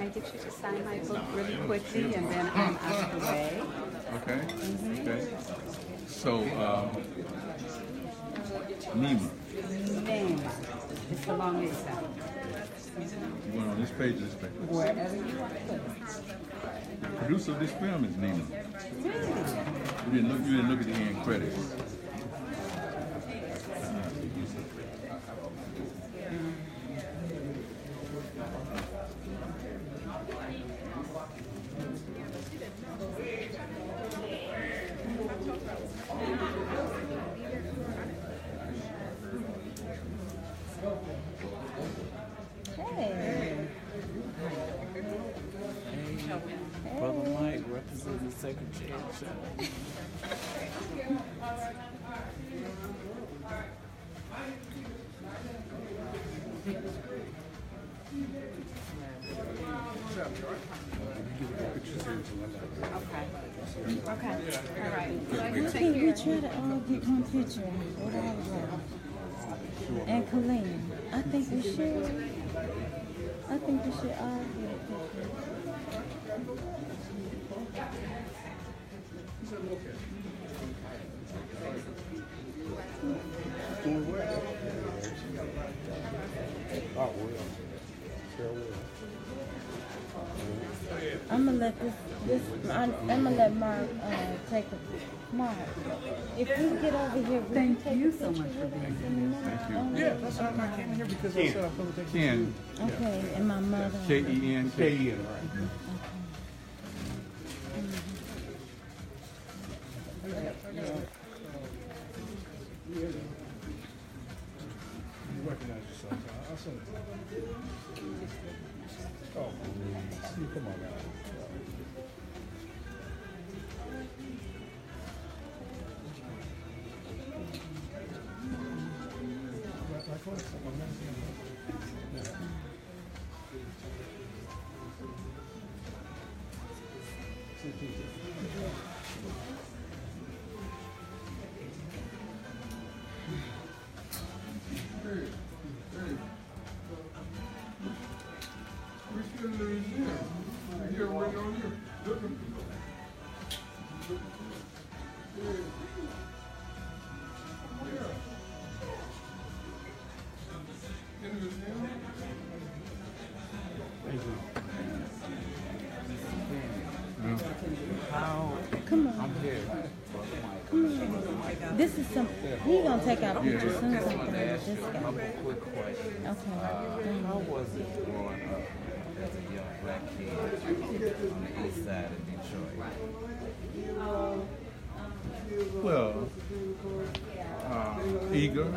I get you to sign my book really quickly, and then I'm out of the way. Okay. Okay. So, Nima. Name. It's the longest out. You want on this page or this page? Wherever you want to put it. The producer of this film is Nima. Really? You didn't look at the end credits. Brother Mike representing the Secretary of State. Okay. All right. Can we try to get one picture with all of them? And Colleen. I think we should all get a picture. I'm gonna let Mark take a Mark. If we get over here, we Thank can take you a so picture much for with being us here. in a minute. Thank you. Yeah, that's why I came in here because I said I felt like Ken. Okay, and my mother. K-E-N. K-E-N, right. You recognize yourself. I'll send it to you. Oh, come on now. Come on. I'm here. This is some. He gonna take our picture soon. I Something want to with ask you this a guy. couple quick questions. Okay. How was it growing up as a young black kid on the east side of Detroit? Well, eager,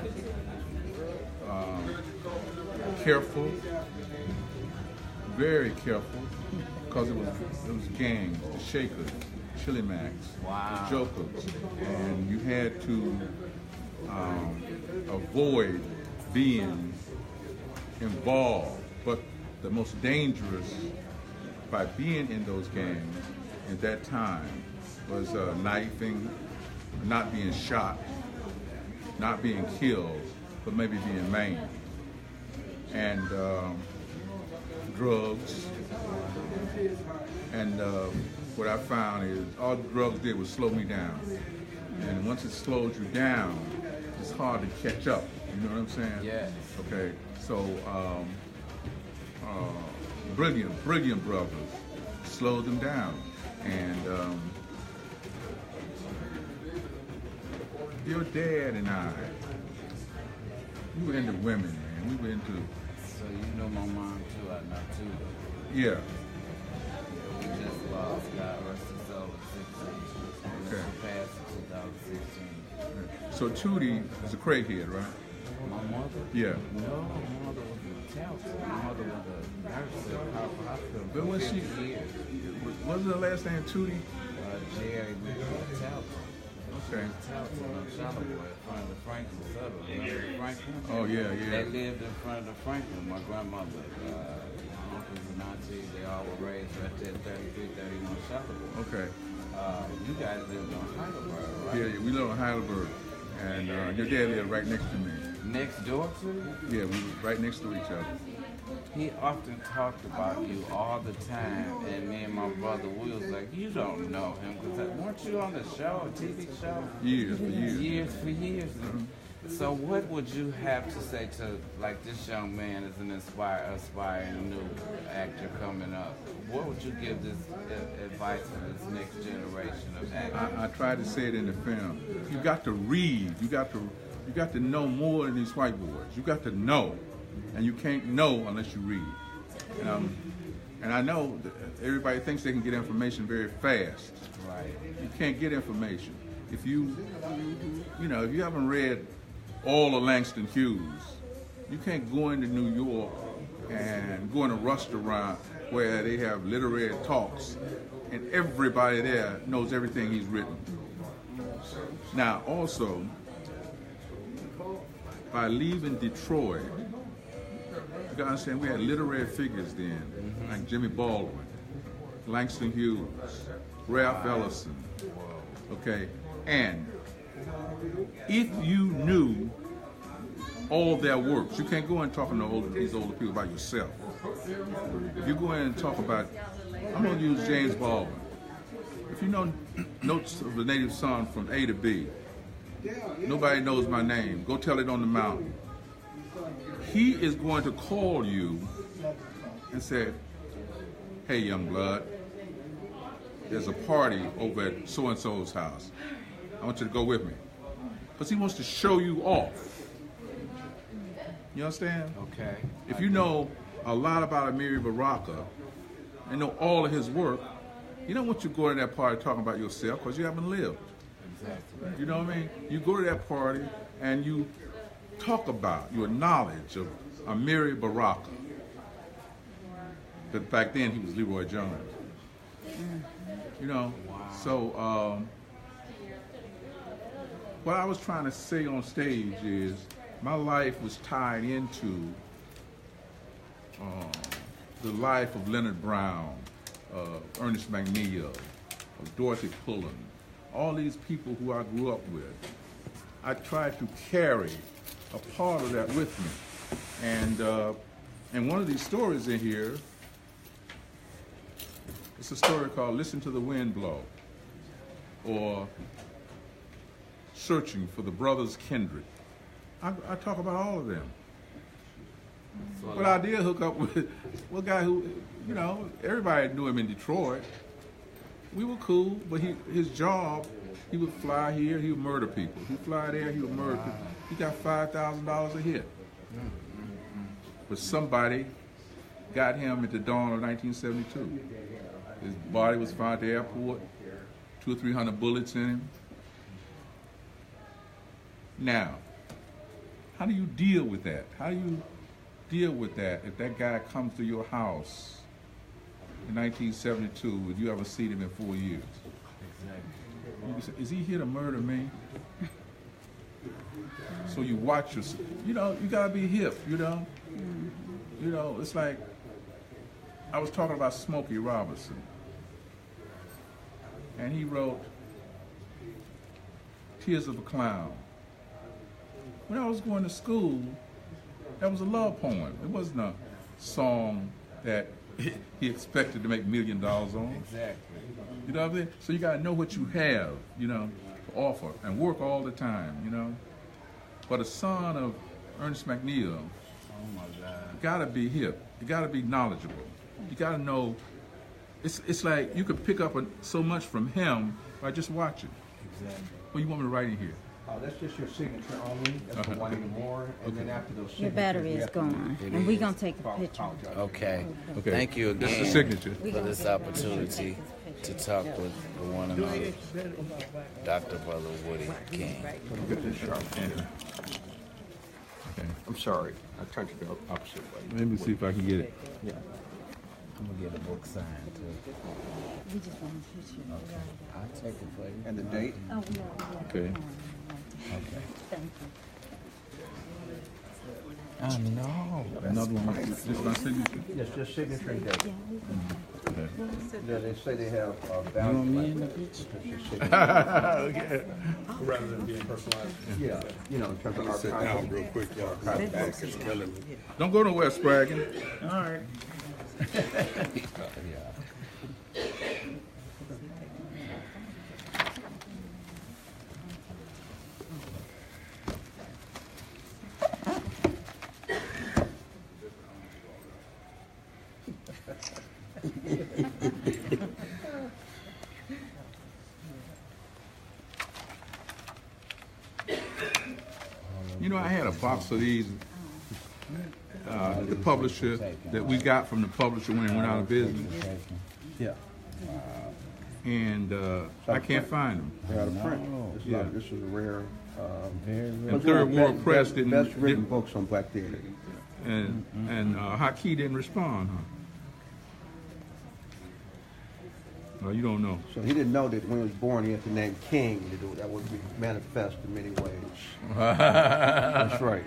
careful, very careful, because it was gangs, the Shakers, Chili Max, Wow. the Jokers, and you had to avoid being involved. But the most dangerous by being in those gangs at that time was knifing, not being shot, not being killed, but maybe being maimed, and drugs. And what I found is all the drugs did was slow me down. And once it slows you down, it's hard to catch up. You know what I'm saying? Yes. Okay. So brilliant brothers slowed them down. And your dad and I, we were into women, man. We were into, So you know my mom too, I know too. yeah. We just lost, God rest his soul, at 16. Okay. She passed in 2016. So Tootie was a crackhead, right? My mother? Yeah. No, my mother was a counselor. My mother was a nurse at Harper Hospital But for when 50 she, years. wasn't her last name Tootie? Jerry Talbot. Okay. Talbot on Charlottesville in front of the Franklin Suburb. Remember the Franklin? Oh, yeah, yeah. They lived in front of the Franklin. My grandmother, my uncles and aunties, they all were raised right there at 3331 Charlottesville. Okay. You guys lived on Heidelberg, right? Yeah, we lived on Heidelberg. And your dad lived right next to me. Next door to you? Yeah, we were right next to each other. he often talked about you all the time, and me and my brother we was like, you don't know him, because weren't you on the show, a TV show? Years for years. Years for years. So what would you have to say to, like, this young man is an aspiring new actor coming up? What would you give this advice to this next generation of actors? I tried to say it in the film. You got to read. You got to know more than these white boys. You got to know, and you can't know unless you read. And I know that everybody thinks they can get information very fast. Right. You can't get information if you haven't read all of Langston Hughes. You can't go into New York and go in a restaurant where they have literary talks and everybody there knows everything he's written. Now, also, by leaving Detroit, you gotta understand we had literary figures then, like Jimmy Baldwin, Langston Hughes, Ralph Ellison, okay? And if you knew all their works, you can't go in talking to these older people about yourself. If you go in and talk about, I'm gonna use James Baldwin. If you know Notes of the Native Son from A to B, Nobody Knows My Name, Go Tell It on the Mountain. He is going to call you and say, hey, young blood, there's a party over at so-and-so's house. I want you to go with me. Because he wants to show you off. You understand? Okay. If you know a lot about Amiri Baraka and know all of his work, you don't want you to go to that party talking about yourself because you haven't lived. Exactly. You know what I mean? You go to that party and you talk about your knowledge of Amiri Baraka. But back then he was Leroy Jones. You know? Wow. So what I was trying to say on stage is my life was tied into the life of Leonard Brown, Ernest McNeil, of Dorothy Pullen, all these people who I grew up with. I tried to carry a part of that with me. And one of these stories in here, it's a story called Listen to the Wind Blow, or Searching for the Brothers Kindred. I talk about all of them. But I did hook up with one guy who, you know, everybody knew him in Detroit. We were cool, but his job, he would fly here, he would murder people. He'd fly there, he would murder people. He got $5,000 a hit. But somebody got him at the dawn of 1972. His body was found at the airport, 200 or 300 bullets in him. Now, how do you deal with that? How do you deal with that if that guy comes to your house in 1972 and you haven't seen him in 4 years? Exactly. You say, is he here to murder me? So you watch yourself. You know, you gotta be hip, you know? You know, it's like, I was talking about Smokey Robinson. And he wrote Tears of a Clown. When I was going to school, that was a love poem. It wasn't a song that he expected to make $1 million on. Exactly. You know what I mean? So you gotta know what you have, you know, to offer and work all the time, you know. But a son of Ernest McNeil, Oh my God. you gotta be hip. You gotta be knowledgeable. You gotta know. It's like you could pick up so much from him by just watching. Exactly. What do you want me to write in here? That's just your signature only. That's the one anymore. And then after those signatures, Your battery you is have to gone, and we're gonna take a picture. apologize. Okay. Okay. Thank you This is again the signature. for this opportunity to talk with the one and only Dr. Brother Woodie King. Get this sharp end. Okay. I'm sorry. I tried to go opposite way. Let me see if I can get it. Yeah. I'm gonna get a book signed too. We just want a picture. I'll take it for you. And the date? Oh, yeah. Okay. Okay. Thank you. I know. Another one. This is my signature. Yes, just signature and date. Yeah, we can. Yeah, they say they have You want balance. me in the picture? Okay. Rather than being personalized. Yeah, you know, in terms of Sit archival. down real quick, y'all. Back is killing me. Don't go nowhere, Spragging. All right. You know, I had a box of these. The publisher that we got from the publisher when it went out of business, Yeah, and I can't find them. they're out of print. Yeah. This is a rare. Very And What's Third one of the World Press didn't. best written didn't books on Black theater. and Haki didn't respond, huh? Well, you don't know. So he didn't know that when he was born, he had the name King. That would be manifest in many ways. That's right.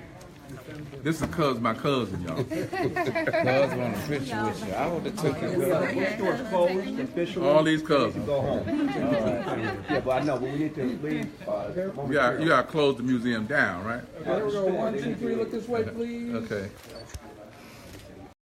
This is my cousin, y'all. Cuz want a picture with you. I would have took it. Bookstore's closed officially. All these cousins. Go home. Yeah, but I know, but we need to leave. You got to close the museum down, right? There we go. 1, 2, 3. Look this way, please. Okay.